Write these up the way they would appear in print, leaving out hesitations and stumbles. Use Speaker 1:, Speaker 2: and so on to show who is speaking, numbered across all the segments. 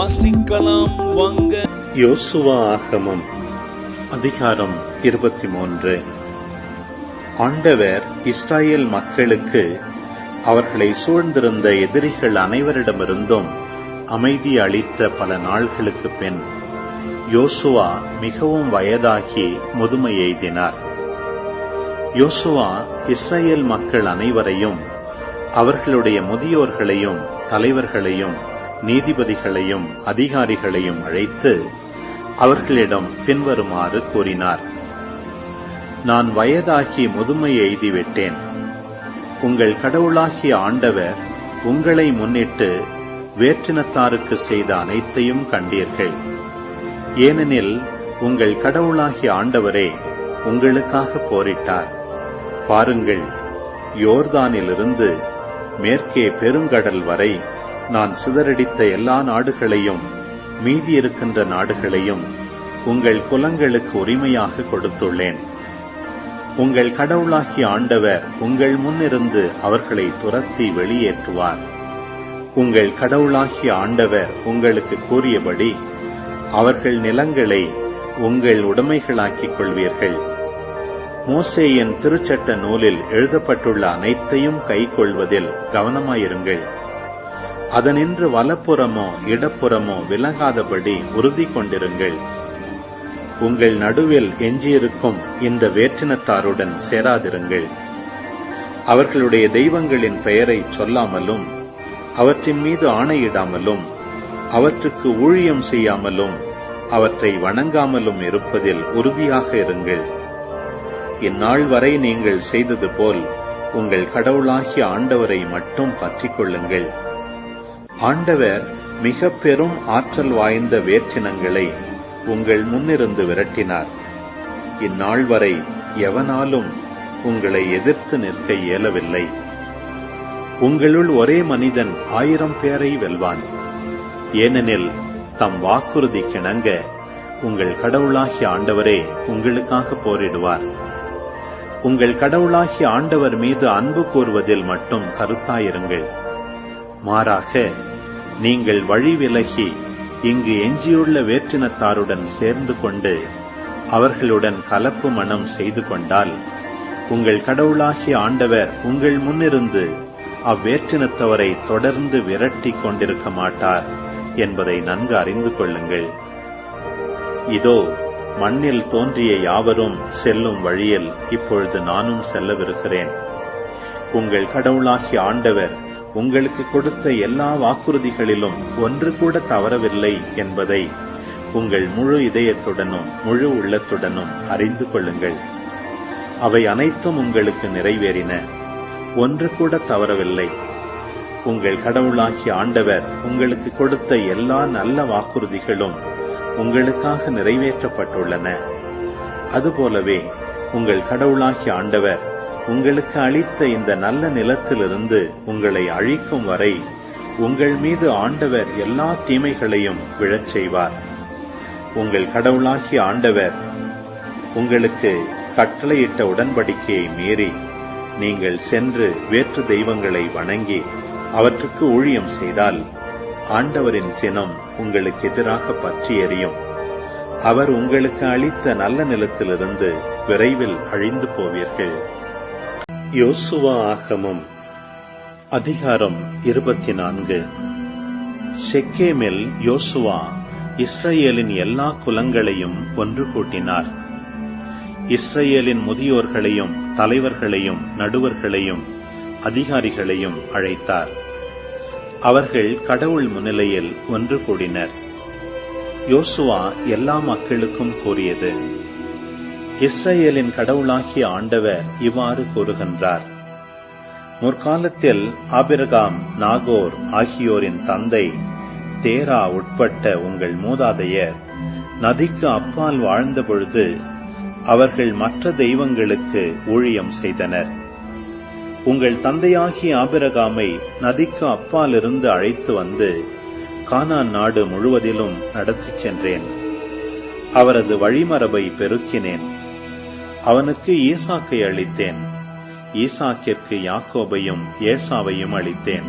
Speaker 1: வாசிக்கலாம் வாங்க.
Speaker 2: யோசுவா ஆகமம் அதிகாரம் 23. ஆண்டவர் இஸ்ராயேல் மக்களுக்கு அவர்களை சூழ்ந்திருந்த எதிரிகள் அனைவரிடமிருந்தும் அமைதி அளித்த பல நாள்களுக்கு பின் யோசுவா மிகவும் வயதாகி முதுமை எய்தினார். யோசுவா இஸ்ராயேல் மக்கள் அனைவரையும், அவர்களுடைய முதியோர்களையும், தலைவர்களையும், நீதிபதிகளையும், அதிகாரிகளையும் அழைத்து அவர்களிடம் பின்வருமாறு கூறினார். நான் வயதாகி முதுமை எய்திவிட்டேன். உங்கள் கடவுளாகிய ஆண்டவர் உங்களை முன்னிட்டு வேற்றினத்தாருக்கு செய்த அனைத்தையும் கண்டீர்கள். ஏனெனில் உங்கள் கடவுளாகிய ஆண்டவரே உங்களுக்காக போரிட்டார். பாருங்கள், யோர்தானிலிருந்து மேற்கே பெருங்கடல் வரை நான் சிதறடித்த எல்லா நாடுகளையும் மீதி இருக்கின்ற நாடுகளையும் உங்கள் குலங்களுக்கு உரிமையாக கொடுத்துள்ளேன். உங்கள் கடவுளாகிய ஆண்டவர் உங்கள் முன்னிருந்து அவர்களை துரத்தி வெளியேற்றுவார். உங்கள் கடவுளாகிய ஆண்டவர் உங்களுக்கு கூறியபடி அவர்கள் நிலங்களை உங்கள் உடைமைகளாக்கிக் கொள்வீர்கள். மோசேயின் திருச்சட்ட நூலில் எழுதப்பட்டுள்ள அனைத்தையும் கைக்கொள்வதில் கவனமாயிருங்கள். அதனின்று வலப்புறமோ இடப்புறமோ விலகாதபடி உறுதி கொண்டிருங்கள். உங்கள் நடுவில் எஞ்சியிருக்கும் இந்த வேற்றினத்தாருடன் சேராதிருங்கள். அவர்களுடைய தெய்வங்களின் பெயரை சொல்லாமலும், அவற்றின் மீது ஆணையிடாமலும், அவற்றுக்கு ஊழியம் செய்யாமலும், அவற்றை வணங்காமலும் இருப்பதில் உறுதியாக இருங்கள். இந்நாள் வரை நீங்கள் செய்தது போல் உங்கள் கடவுளாகிய ஆண்டவரை மட்டும் பற்றிக் கொள்ளுங்கள். ஆண்டவர் மிக பெரும் ஆற்றல் வாய்ந்த வேற்றினங்களை உங்கள் முன்னிருந்து விரட்டினார். இந்நாள் வரை எவனாலும் உங்களை எதிர்த்து நிற்க இயலவில்லை. உங்களுள் ஒரே மனிதன் 1000 பேரை வெல்வான். ஏனெனில் தம் வாக்குறுதிக்கிணங்க உங்கள் கடவுளாகிய ஆண்டவரே உங்களுக்காக போரிடுவார். உங்கள் கடவுளாகிய ஆண்டவர் மீது அன்பு கூறுவதில் மட்டும் கருத்தாயிருங்கள். மாறாக நீங்கள் வழி விலகி இங்கு எஞ்சியுள்ள வேற்றினத்தாருடன் சேர்ந்து கொண்டு அவர்களுடன் கலப்பு மணம் செய்து கொண்டால் உங்கள் கடவுளாகிய ஆண்டவர் உங்கள் முன்னிருந்து அவ்வேற்றினத்தவரை தொடர்ந்து விரட்டி கொண்டிருக்க மாட்டார் என்பதை நன்கு அறிந்து கொள்ளுங்கள். இதோ, மண்ணில் தோன்றிய யாவரும் செல்லும் வழியில் இப்பொழுது நானும் செல்லவிருக்கிறேன். உங்கள் கடவுளாகிய ஆண்டவர் உங்களுக்கு கொடுத்த எல்லா வாக்குறுதிகளிலும் ஒன்று கூட தவறவில்லை என்பதை உங்கள் முழு இதயத்துடனும் முழு உள்ளத்துடனும் அறிந்து கொள்ளுங்கள். அவை அனைத்தும் உங்களுக்கு நிறைவேறின, ஒன்று கூட தவறவில்லை. உங்கள் கடவுளாகிய ஆண்டவர் உங்களுக்கு கொடுத்த எல்லா நல்ல வாக்குறுதிகளும் உங்களுக்காக நிறைவேற்றப்பட்டுள்ளன. அதுபோலவே உங்கள் கடவுளாகிய ஆண்டவர் உங்களுக்கு அளித்த இந்த நல்ல நிலத்திலிருந்து உங்களை அழிக்கும் வரை உங்கள் மீது ஆண்டவர் எல்லா தீமைகளையும் விழச் செய்வார். உங்கள் கடவுளாகிய ஆண்டவர் உங்களுக்கு கட்டளையிட்ட உடன்படிக்கையை மீறி நீங்கள் சென்று வேற்று தெய்வங்களை வணங்கி அவற்றுக்கு ஊழியம் செய்தால் ஆண்டவரின் சினம் உங்களுக்கு எதிராக பற்றி எரியும். அவர் உங்களுக்கு அளித்த நல்ல நிலத்திலிருந்து விரைவில் அழிந்து போவீர்கள். யோசுவா ஆகமம் அதிகாரம் 24. செக்கேமில் யோசுவா இஸ்ரவேலின் எல்லா குலங்களையும் ஒன்று கூட்டினார். இஸ்ரவேலின் முதியோர்களையும், தலைவர்களையும், நடுவர்களையும், அதிகாரிகளையும் அழைத்தார். அவர்கள் கடவுள் முன்னிலையில் ஒன்று கூடினர். யோசுவா எல்லா மக்களுக்கும் கூறியது: இஸ்ரவேலின் கடவுளாகிய ஆண்டவர் இவ்வாறு கூறுகின்றார். முற்காலத்தில் ஆபிரகாம், நாகோர் ஆகியோரின் தந்தை தேரா உட்பட்ட உங்கள் மூதாதையர் நதிக்கு அப்பால் வாழ்ந்தபொழுது அவர்கள் மற்ற தெய்வங்களுக்கு ஊழியம் செய்தனர். உங்கள் தந்தையாகிய ஆபிரகாமை நதிக்கு அப்பால் இருந்து அழைத்து வந்து கானான் நாடு முழுவதிலும் நடத்திச் சென்றேன். அவரது வழிமரபை பெருக்கினேன். அவனுக்கு ஈசாக்கை அளித்தேன். ஈசாக்கிற்கு யாக்கோபையும் ஏசாவையும் அளித்தேன்.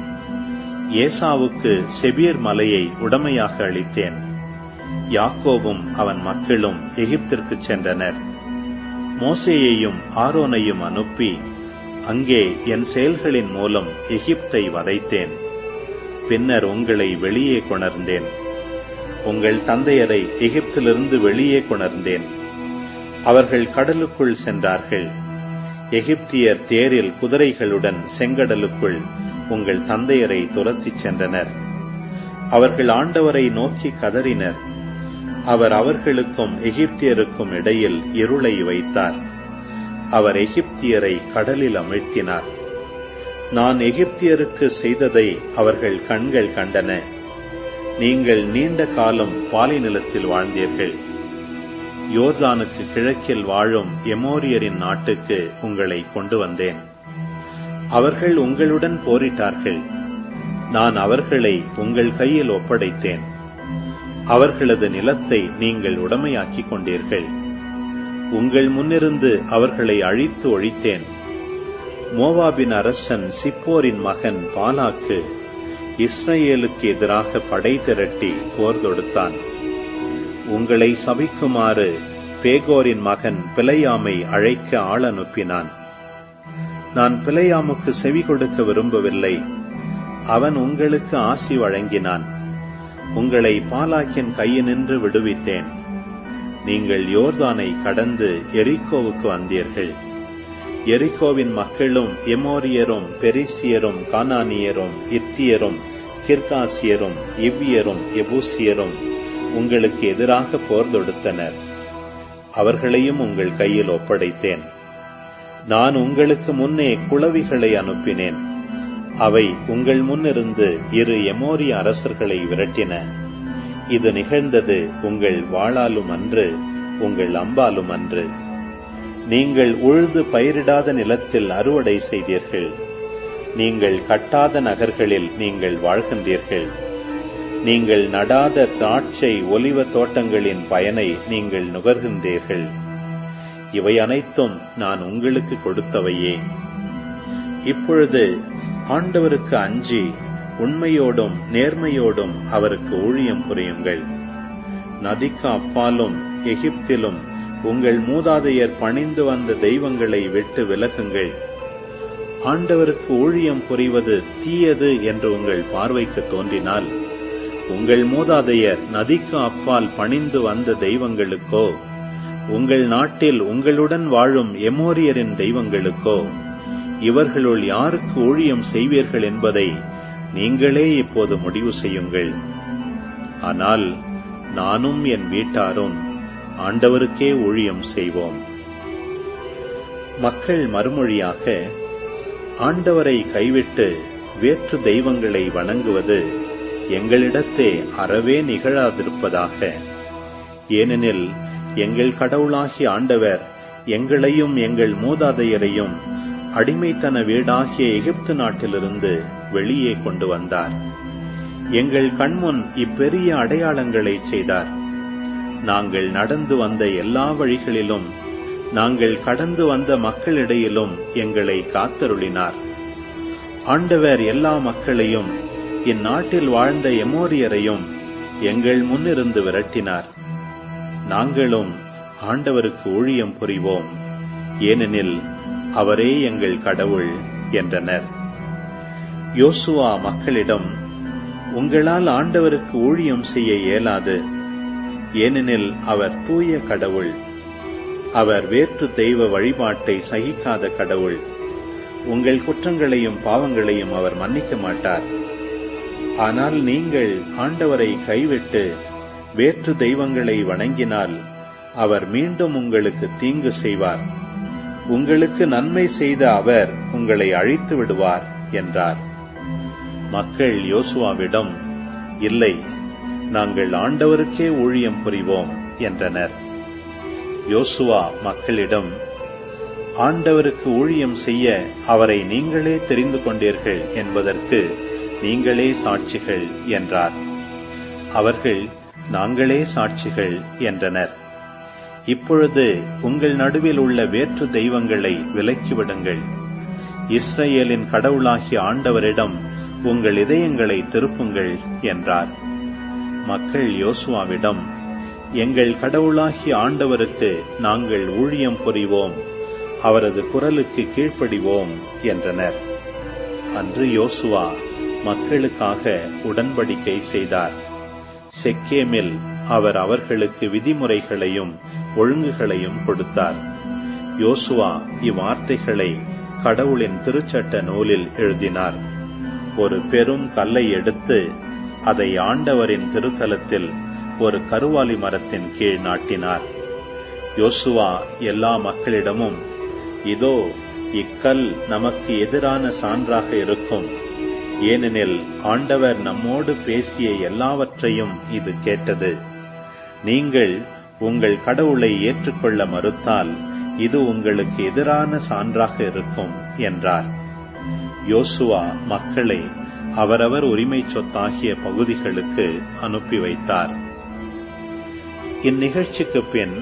Speaker 2: ஏசாவுக்கு செபீர் மலையை உடமையாக அளித்தேன். யாக்கோபும் அவன் மக்களும் எகிப்திற்கு சென்றனர். மோசேயையும் ஆரோனையும் அனுப்பி அங்கே என் செயல்களின் மூலம் எகிப்தை வதைத்தேன். பின்னர் உங்களை வெளியே கொணர்ந்தேன். உங்கள் தந்தையரை எகிப்திலிருந்து வெளியே கொணர்ந்தேன். அவர்கள் கடலுக்குள் சென்றார்கள். எகிப்தியர் தேரில் குதிரைகளுடன் செங்கடலுக்குள் உங்கள் தந்தையரை துரத்திச் சென்றனர். அவர்கள் ஆண்டவரை நோக்கி கதறினர். அவர் அவர்களுக்கும் எகிப்தியருக்கும் இடையில் இருளை வைத்தார். அவர் எகிப்தியரை கடலில் அமிழ்த்தினார். நான் எகிப்தியருக்கு செய்ததை அவர்கள் கண்கள் கண்டன. நீங்கள் நீண்ட காலம் பாலை நிலத்தில் வாழ்ந்தீர்கள். யோர்தானுக்கு கிழக்கில் வாழும் எமோரியரின் நாட்டுக்கு உங்களை கொண்டு வந்தேன். அவர்கள் உங்களுடன் போரிட்டார்கள். நான் அவர்களை உங்கள் கையில் ஒப்படைத்தேன். அவர்களது நிலத்தை நீங்கள் உடைமையாக்கிக் கொண்டீர்கள். உங்கள் முன்னிருந்து அவர்களை அழித்து ஒழித்தேன். மோவாபின் அரசன் சிப்போரின் மகன் பாலாக்கு இஸ்ரவேலுக்கு எதிராக படை திரட்டி போர் தொடுத்தான். உங்களை சபிக்குமாறு பேகோரின் மகன் பிலையாமை அழைக்க ஆள் அனுப்பினான். நான் பிலையாமுக்கு செவி கொடுக்க விரும்பவில்லை. அவன் உங்களுக்கு ஆசி வழங்கினான். உங்களை பாலாக்கின் கையினின்று விடுவித்தேன். நீங்கள் யோர்தானை கடந்து எரிகோவுக்கு வந்தீர்கள். எரிகோவின் மக்களும் எமோரியரும் பெரிசியரும் கானானியரும் இத்தியரும் கிர்காசியரும் இவ்வியரும் எபூசியரும் உங்களுக்கு எதிராக போர் தொடுத்தனர். அவர்களையும் உங்கள் கையில் ஒப்படைத்தேன். நான் உங்களுக்கு முன்னே குளவிகளை அனுப்பினேன். அவை உங்கள் முன்னிருந்து 2 எமோரிய அரசர்களை விரட்டின. இது நிகழ்ந்தது உங்கள் வாளாலும் அன்று, உங்கள் அம்பாலும் அன்று. நீங்கள் உழுது பயிரிடாத நிலத்தில் அறுவடை செய்தீர்கள். நீங்கள் கட்டாத நகர்களில் நீங்கள் வாழ்கின்றீர்கள். நீங்கள் நடாத திராட்சை ஒலிவ தோட்டங்களின் பயனை நீங்கள் நுகர்கின்றீர்கள். இவை அனைத்தும் நான் உங்களுக்கு கொடுத்தவையே. இப்பொழுது ஆண்டவருக்கு அஞ்சி உண்மையோடும் நேர்மையோடும் அவருக்கு ஊழியம் புரியுங்கள். நதிக்கு அப்பாலும் எகிப்திலும் உங்கள் மூதாதையர் பணிந்து வந்த தெய்வங்களை விட்டு விலகுங்கள். ஆண்டவருக்கு ஊழியம் புரிவது தீயது என்று உங்கள் பார்வைக்கு தோன்றினால், உங்கள் மூதாதையர் நதிக்கு அப்பால் பணிந்து வந்த தெய்வங்களுக்கோ, உங்கள் நாட்டில் உங்களுடன் வாழும் எமோரியரின் தெய்வங்களுக்கோ, இவர்களுள் யாருக்கு ஊழியம் செய்வீர்கள் என்பதை நீங்களே இப்போது முடிவு செய்யுங்கள். ஆனால் நானும் என் வீட்டாரும் ஆண்டவருக்கே ஊழியம் செய்வோம். மக்கள் மறுமொழியாக, ஆண்டவரை கைவிட்டு வேற்று தெய்வங்களை வணங்குவது எங்களிடத்தே அறவே நிகழாதிருப்பதாக. ஏனெனில் எங்கள் கடவுளாகிய ஆண்டவர் எங்களையும் எங்கள் மூதாதையரையும் அடிமைத்தன வீடாகிய எகிப்து நாட்டிலிருந்து வெளியே கொண்டு வந்தார். எங்கள் கண்முன் இப்பெரிய அடையாளங்களை செய்தார். நாங்கள் நடந்து வந்த எல்லா வழிகளிலும், நாங்கள் கடந்து வந்த மக்களிடையிலும் எங்களை காத்தருளினார். ஆண்டவர் எல்லா மக்களையும், இந்நாட்டில் வாழ்ந்த எமோரியரையும் எங்கள் முன்னிருந்து விரட்டினார். நாங்களும் ஆண்டவருக்கு ஊழியம் புரிவோம், ஏனெனில் அவரே எங்கள் கடவுள் என்றனர். யோசுவா மக்களிடம், உங்களால் ஆண்டவருக்கு ஊழியம் செய்ய இயலாது. ஏனெனில் அவர் தூய கடவுள். அவர் வேற்று தெய்வ வழிபாட்டை சகிக்காத கடவுள். உங்கள் குற்றங்களையும் பாவங்களையும் அவர் மன்னிக்க மாட்டார். ஆனால் நீங்கள் ஆண்டவரை கைவிட்டு வேற்று தெய்வங்களை வணங்கினால் அவர் மீண்டும் உங்களுக்கு தீங்கு செய்வார். உங்களுக்கு நன்மை செய்த அவர் உங்களை அழித்து விடுவார் என்றார். மக்கள் யோசுவாவிடம், இல்லை, நாங்கள் ஆண்டவருக்கே ஊழியம் புரிவோம் என்றனர். யோசுவா மக்களிடம், ஆண்டவருக்கு ஊழியம் செய்ய அவரை நீங்களே தெரிந்து கொண்டீர்கள் என்பதற்கு நீங்களே சாட்சிகள் என்றார். அவர்கள், நாங்களே சாட்சிகள் என்றனர். இப்பொழுது உங்கள் நடுவில் உள்ள வேற்று தெய்வங்களை விலக்கிவிடுங்கள். இஸ்ரவேலின் கடவுளாகிய ஆண்டவரிடம் உங்கள் இதயங்களை திருப்புங்கள் என்றார். மக்கள் யோசுவாவிடம், எங்கள் கடவுளாகிய ஆண்டவருக்கு நாங்கள் ஊழியம் புரிவோம், அவரது குரலுக்கு கீழ்ப்படிவோம் என்றனர். அன்று யோசுவா மக்களுக்காக உடன்படிக்கை செய்தார். செக்கேமில் அவர் அவர்களுக்கு விதிமுறைகளையும் ஒழுங்குகளையும் கொடுத்தார். யோசுவா இவ்வார்த்தைகளை கடவுளின் திருச்சட்ட நூலில் எழுதினார். ஒரு பெரும் கல்லை எடுத்து அதை ஆண்டவரின் திருத்தலத்தில் ஒரு கருவாலி மரத்தின் கீழ் நாட்டினார். யோசுவா எல்லா மக்களிடமும், இதோ இக்கல் நமக்கு எதிரான சான்றாக இருக்கும், ஏனெனில் ஆண்டவர் நம்மோடு பேசிய எல்லாவற்றையும் இது கேட்டது. நீங்கள் உங்கள் கடவுளை ஏற்றுக்கொள்ள மறுத்தால் இது உங்களுக்கு எதிரான சான்றாக இருக்கும் என்றார். யோசுவா மக்களை அவரவர் உரிமை சொத்தாகிய பகுதிகளுக்கு அனுப்பி வைத்தார். இந்நிகழ்ச்சிக்கு பின்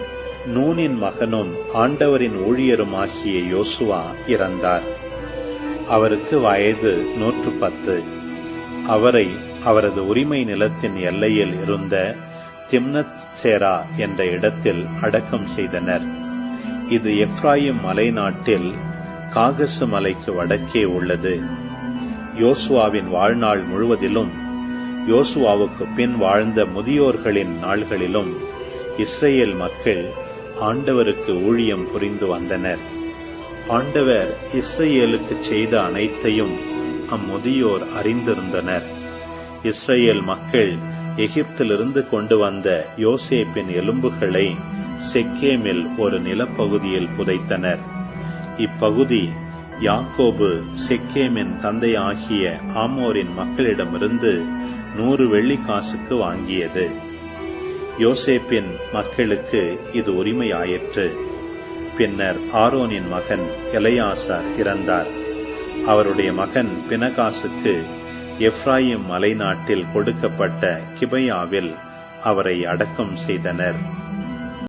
Speaker 2: நூனின் மகனும் ஆண்டவரின் ஊழியருமாகிய யோசுவா இறந்தார். அவருக்கு வயது 110. அவரை அவரது உரிமை நிலத்தின் எல்லையில் இருந்த திம்னத் சேரா என்ற இடத்தில் அடக்கம் செய்தனர். இது எப்ராயிம் மலைநாட்டில் காகசு மலைக்கு வடக்கே உள்ளது. யோசுவாவின் வாழ்நாள் முழுவதிலும், யோசுவாவுக்கு பின் வாழ்ந்த முதியோர்களின் நாள்களிலும் இஸ்ரேல் மக்கள் ஆண்டவருக்கு ஊழியம் புரிந்து வந்தனர். ஆண்டவர் இஸ்ரேலுக்கு செய்த அனைத்தையும் அம்முதியோர் அறிந்திருந்தனர். இஸ்ரேல் மக்கள் எகிப்திலிருந்து கொண்டு வந்த யோசேப்பின் எலும்புகளை செக்கேமில் ஒரு நிலப்பகுதியில் புதைத்தனர். இப்பகுதி யாக்கோபு செக்கேமின் தந்தையாகிய ஆமோரின் மக்களிடமிருந்து 100 வெள்ளிக்காசுக்கு வாங்கியது. யோசேப்பின் மக்களுக்கு இது உரிமையாயிற்று. பின்னர் ஆரோனின் மகன் எலெயாசார் இறந்தார். அவருடைய மகன் பினகாசுக்கு எப்ராயிம் மலைநாட்டில் கொடுக்கப்பட்ட கிபையாவில் அவரை அடக்கம் செய்தனர்.